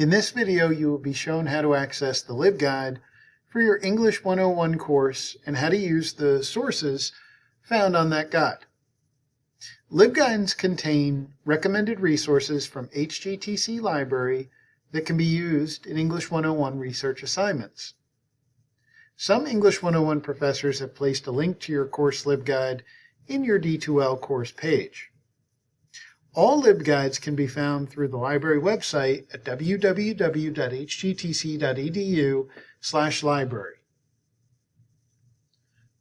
In this video, you will be shown how to access the LibGuide for your English 101 course and how to use the sources found on that guide. LibGuides contain recommended resources from HGTC library that can be used in English 101 research assignments. Some English 101 professors have placed a link to your course LibGuide in your D2L course page. All LibGuides can be found through the library website at www.hgtc.edu/library.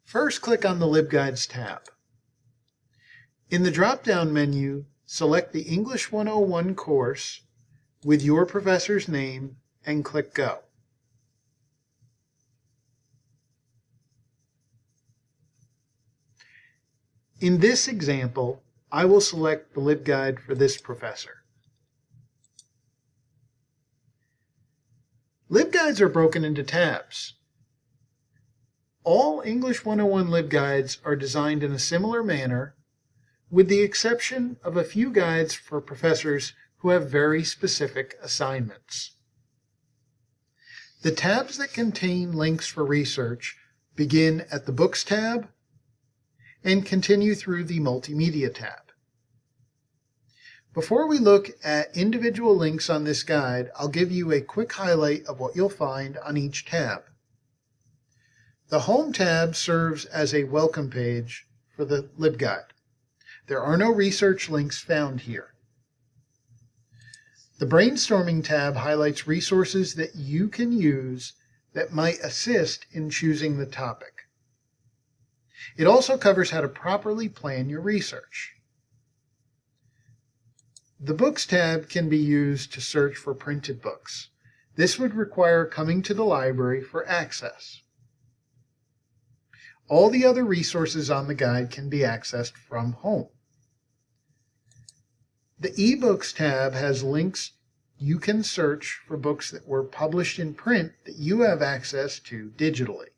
First, click on the LibGuides tab. In the drop-down menu, select the English 101 course with your professor's name and click Go. In this example, I will select the LibGuide for this professor. LibGuides are broken into tabs. All English 101 LibGuides are designed in a similar manner, with the exception of a few guides for professors who have very specific assignments. The tabs that contain links for research begin at the Books tab and continue through the Multimedia tab. Before we look at individual links on this guide, I'll give you a quick highlight of what you'll find on each tab. The Home tab serves as a welcome page for the LibGuide. There are no research links found here. The Brainstorming tab highlights resources that you can use that might assist in choosing the topic. It also covers how to properly plan your research. The Books tab can be used to search for printed books. This would require coming to the library for access. All the other resources on the guide can be accessed from home. The eBooks tab has links you can search for books that were published in print that you have access to digitally.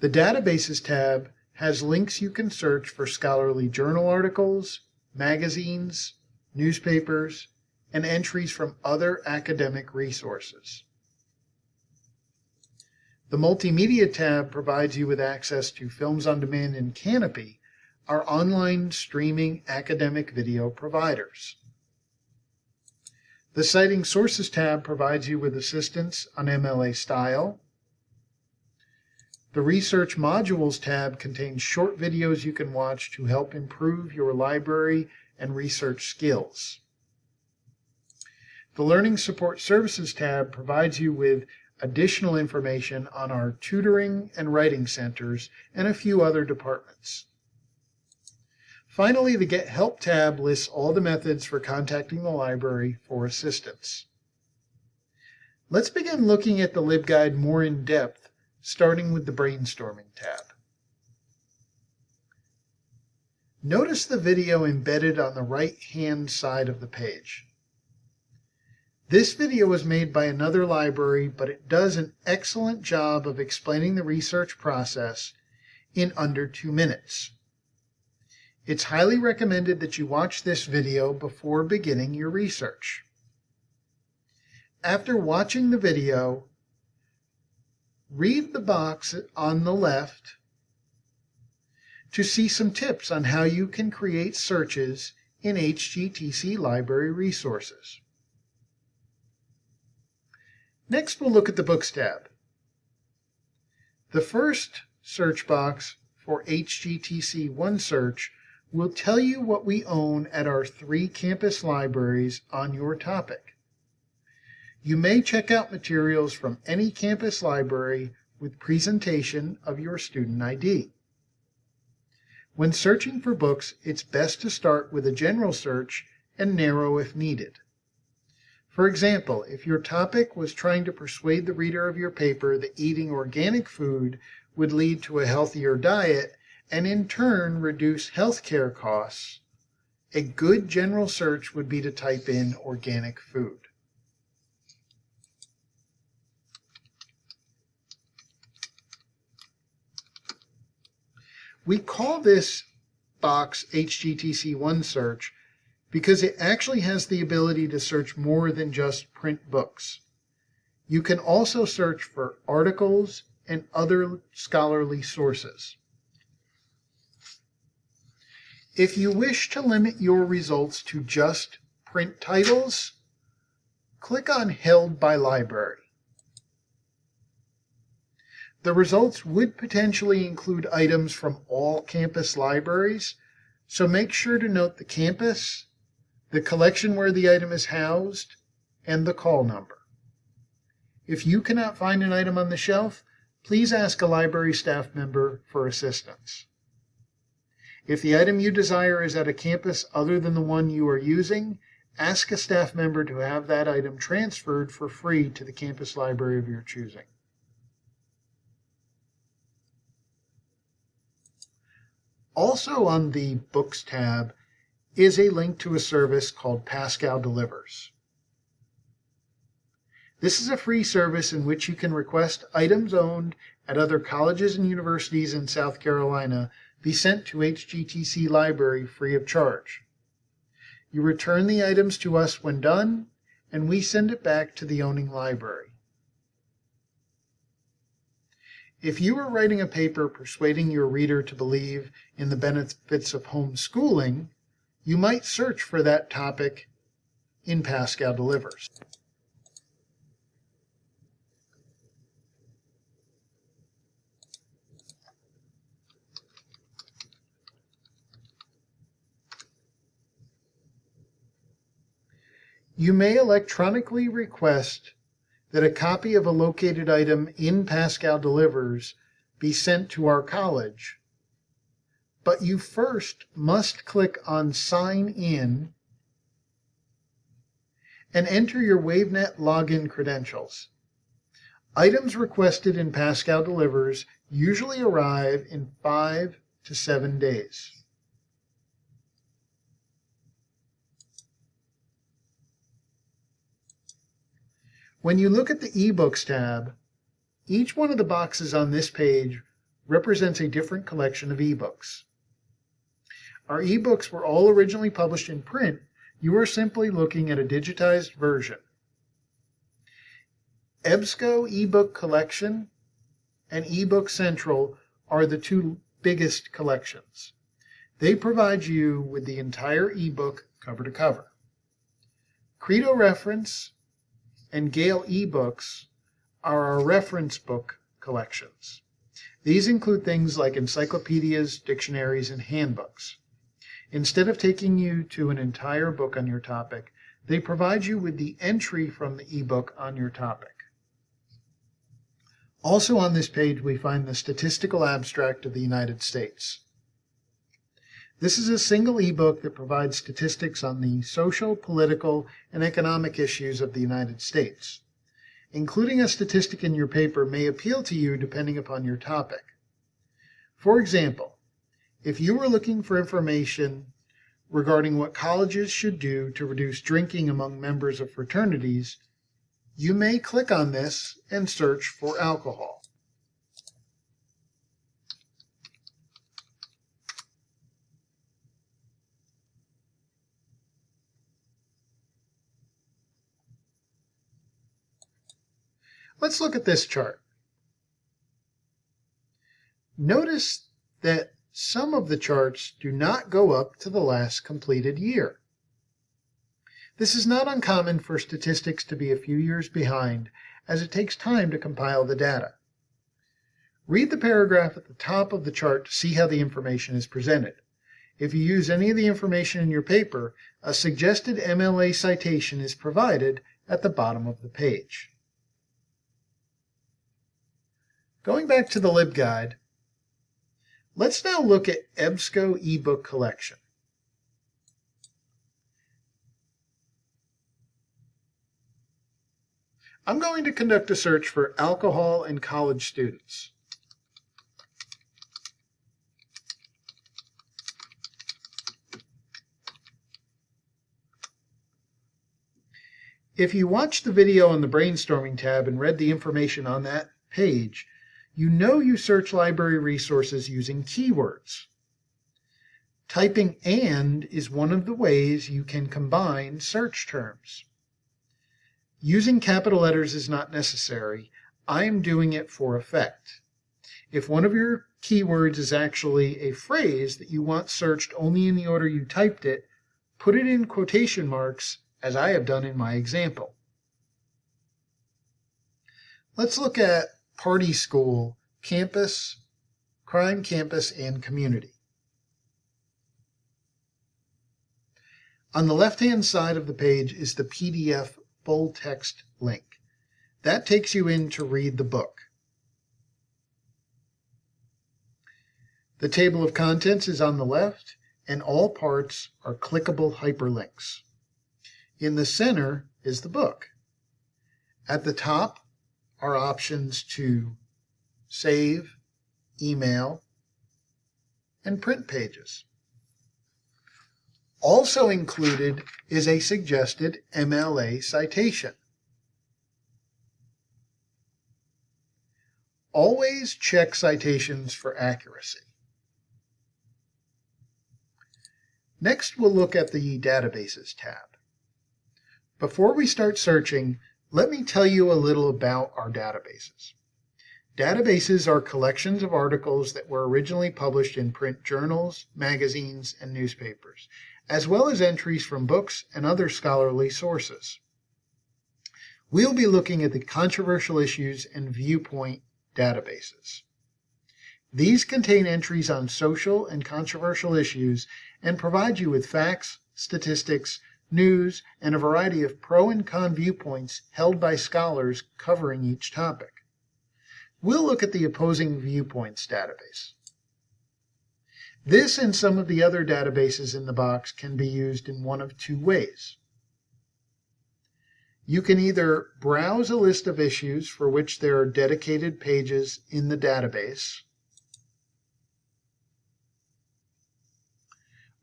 The Databases tab has links you can search for scholarly journal articles, magazines, newspapers, and entries from other academic resources. The Multimedia tab provides you with access to Films on Demand and Canopy, our online streaming academic video providers. The Citing Sources tab provides you with assistance on MLA style. The Research Modules tab contains short videos you can watch to help improve your library and research skills. The Learning Support Services tab provides you with additional information on our tutoring and writing centers and a few other departments. Finally, the Get Help tab lists all the methods for contacting the library for assistance. Let's begin looking at the LibGuide more in depth, starting with the Brainstorming tab. Notice the video embedded on the right-hand side of the page. This video was made by another library, but it does an excellent job of explaining the research process in under 2 minutes. It's highly recommended that you watch this video before beginning your research. After watching the video, read the box on the left to see some tips on how you can create searches in HGTC library resources. Next, we'll look at the Books tab. The first search box for HGTC OneSearch will tell you what we own at our 3 campus libraries on your topic. You may check out materials from any campus library with presentation of your student ID. When searching for books, it's best to start with a general search and narrow if needed. For example, if your topic was trying to persuade the reader of your paper that eating organic food would lead to a healthier diet and in turn reduce healthcare costs, a good general search would be to type in organic food. We call this box HGTC OneSearch because it actually has the ability to search more than just print books. You can also search for articles and other scholarly sources. If you wish to limit your results to just print titles, click on Held by Library. The results would potentially include items from all campus libraries, so make sure to note the campus, the collection where the item is housed, and the call number. If you cannot find an item on the shelf, please ask a library staff member for assistance. If the item you desire is at a campus other than the one you are using, ask a staff member to have that item transferred for free to the campus library of your choosing. Also on the Books tab is a link to a service called Pascal Delivers. This is a free service in which you can request items owned at other colleges and universities in South Carolina be sent to HGTC Library free of charge. You return the items to us when done, and we send it back to the owning library. If you are writing a paper persuading your reader to believe in the benefits of homeschooling, you might search for that topic in Pascal Delivers. You may electronically request that a copy of a located item in Pascal Delivers be sent to our college, but you first must click on Sign In and enter your WaveNet login credentials. Items requested in Pascal Delivers usually arrive in 5 to 7 days. When you look at the eBooks tab, each one of the boxes on this page represents a different collection of ebooks. Our ebooks were all originally published in print. You are simply looking at a digitized version. Ebsco eBook Collection and eBook Central are the two biggest collections. They provide you with the entire ebook cover to cover. Credo Reference and Gale eBooks are our reference book collections. These include things like encyclopedias, dictionaries, and handbooks. Instead of taking you to an entire book on your topic, they provide you with the entry from the ebook on your topic. Also on this page, we find the Statistical Abstract of the United States. This is a single ebook that provides statistics on the social, political, and economic issues of the United States. Including a statistic in your paper may appeal to you depending upon your topic. For example, if you were looking for information regarding what colleges should do to reduce drinking among members of fraternities, you may click on this and search for alcohol. Let's look at this chart. Notice that some of the charts do not go up to the last completed year. This is not uncommon for statistics to be a few years behind, as it takes time to compile the data. Read the paragraph at the top of the chart to see how the information is presented. If you use any of the information in your paper, a suggested MLA citation is provided at the bottom of the page. Going back to the LibGuide, let's now look at Ebsco eBook Collection. I'm going to conduct a search for alcohol and college students. If you watched the video on the Brainstorming tab and read the information on that page, you know you search library resources using keywords. Typing "and" is one of the ways you can combine search terms. Using capital letters is not necessary. I am doing it for effect. If one of your keywords is actually a phrase that you want searched only in the order you typed it, put it in quotation marks, as I have done in my example. Let's look at party school, campus, crime campus, and community. On the left-hand side of the page is the PDF full text link. That takes you in to read the book. The table of contents is on the left, and all parts are clickable hyperlinks. In the center is the book. At the top are options to save, email, and print pages. Also included is a suggested MLA citation. Always check citations for accuracy. Next, we'll look at the Databases tab. Before we start searching, let me tell you a little about our databases. Databases are collections of articles that were originally published in print journals, magazines, and newspapers, as well as entries from books and other scholarly sources. We'll be looking at the controversial issues and viewpoint databases. These contain entries on social and controversial issues and provide you with facts, statistics, news, and a variety of pro and con viewpoints held by scholars covering each topic. We'll look at the opposing viewpoints database. This and some of the other databases in the box can be used in one of two ways. You can either browse a list of issues for which there are dedicated pages in the database,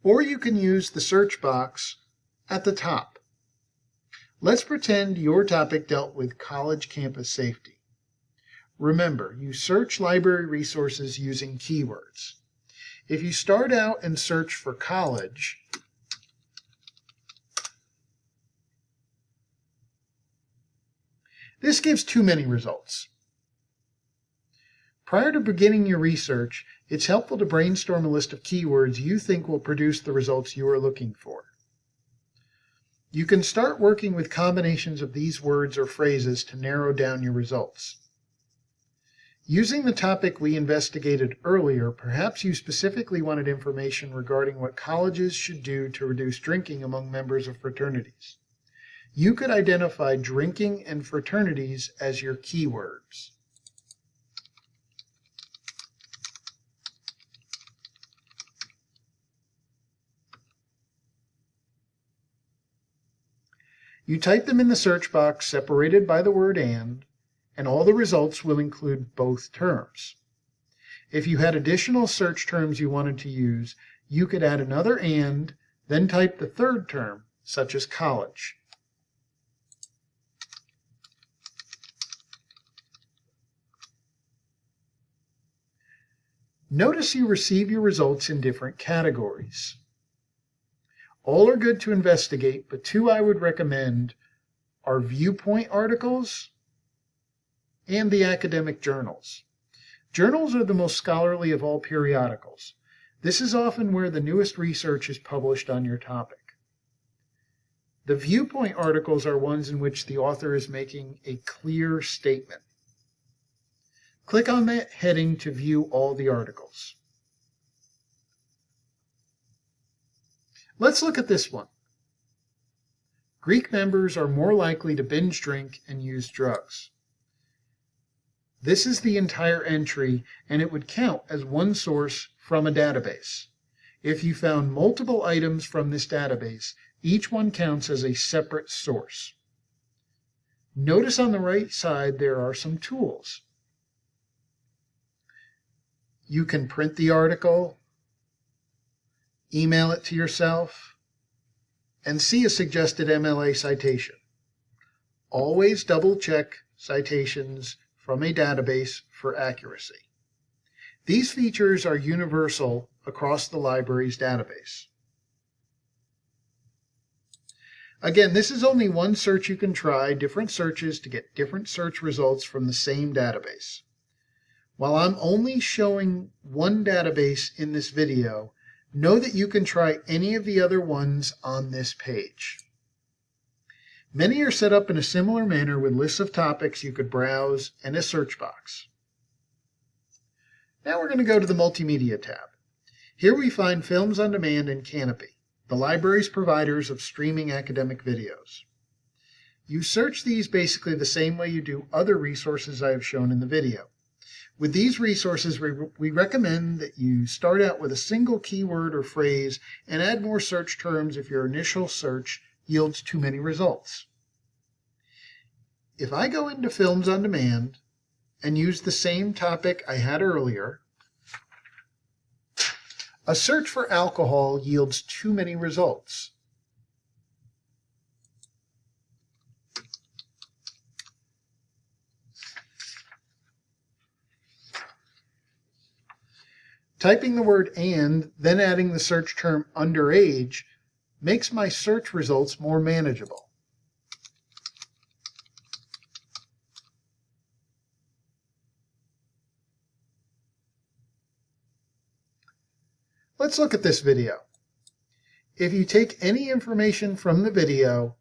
or you can use the search box at the top. Let's pretend your topic dealt with college campus safety. Remember, you search library resources using keywords. If you start out and search for college, this gives too many results. Prior to beginning your research, it's helpful to brainstorm a list of keywords you think will produce the results you are looking for. You can start working with combinations of these words or phrases to narrow down your results. Using the topic we investigated earlier, perhaps you specifically wanted information regarding what colleges should do to reduce drinking among members of fraternities. You could identify drinking and fraternities as your keywords. You type them in the search box separated by the word "and all the results will include both terms. If you had additional search terms you wanted to use, you could add another "and", then type the third term, such as college. Notice you receive your results in different categories. All are good to investigate, but two I would recommend are viewpoint articles and the academic journals. Journals are the most scholarly of all periodicals. This is often where the newest research is published on your topic. The viewpoint articles are ones in which the author is making a clear statement. Click on that heading to view all the articles. Let's look at this one. Greek members are more likely to binge drink and use drugs. This is the entire entry, and it would count as one source from a database. If you found multiple items from this database, each one counts as a separate source. Notice on the right side there are some tools. You can print the article, email it to yourself, and see a suggested MLA citation. Always double-check citations from a database for accuracy. These features are universal across the library's database. Again, this is only one search you can try, different searches to get different search results from the same database. While I'm only showing one database in this video, know that you can try any of the other ones on this page. Many are set up in a similar manner with lists of topics you could browse and a search box. Now we're going to go to the Multimedia tab. Here we find Films on Demand and Canopy, the library's providers of streaming academic videos. You search these basically the same way you do other resources I have shown in the video. With these resources, we recommend that you start out with a single keyword or phrase and add more search terms if your initial search yields too many results. If I go into Films on Demand and use the same topic I had earlier, a search for alcohol yields too many results. Typing the word "and," then adding the search term "underage" makes my search results more manageable. Let's look at this video. If you take any information from the video,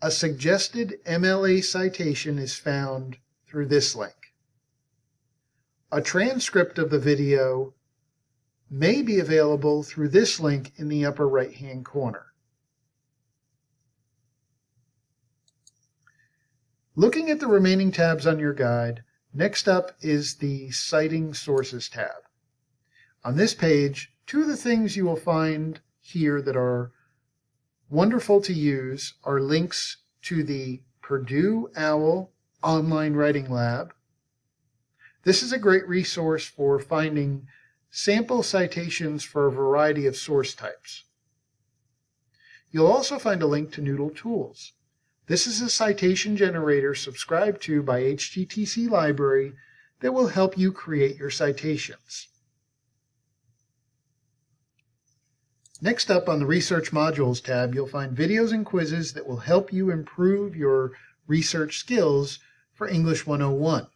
a suggested MLA citation is found through this link. A transcript of the video may be available through this link in the upper right-hand corner. Looking at the remaining tabs on your guide, next up is the Citing Sources tab. On this page, two of the things you will find here that are wonderful to use are links to the Purdue OWL Online Writing Lab. This is a great resource for finding sample citations for a variety of source types. You'll also find a link to Noodle Tools. This is a citation generator subscribed to by HGTC Library that will help you create your citations. Next up on the Research Modules tab, you'll find videos and quizzes that will help you improve your research skills for English 101.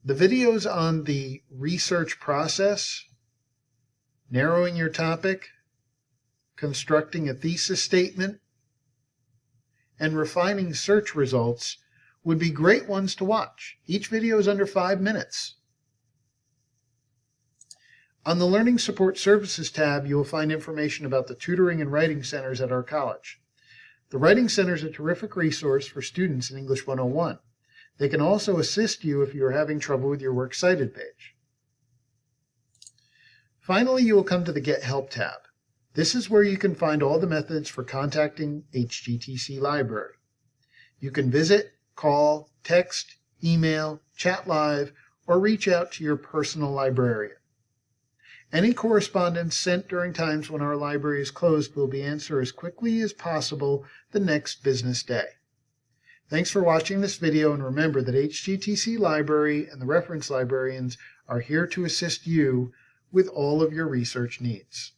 The videos on the research process, narrowing your topic, constructing a thesis statement, and refining search results would be great ones to watch. Each video is under 5 minutes. On the Learning Support Services tab, you will find information about the tutoring and writing centers at our college. The Writing Center is a terrific resource for students in English 101. They can also assist you if you are having trouble with your Works Cited page. Finally, you will come to the Get Help tab. This is where you can find all the methods for contacting HGTC Library. You can visit, call, text, email, chat live, or reach out to your personal librarian. Any correspondence sent during times when our library is closed will be answered as quickly as possible the next business day. Thanks for watching this video, and remember that HGTC Library and the reference librarians are here to assist you with all of your research needs.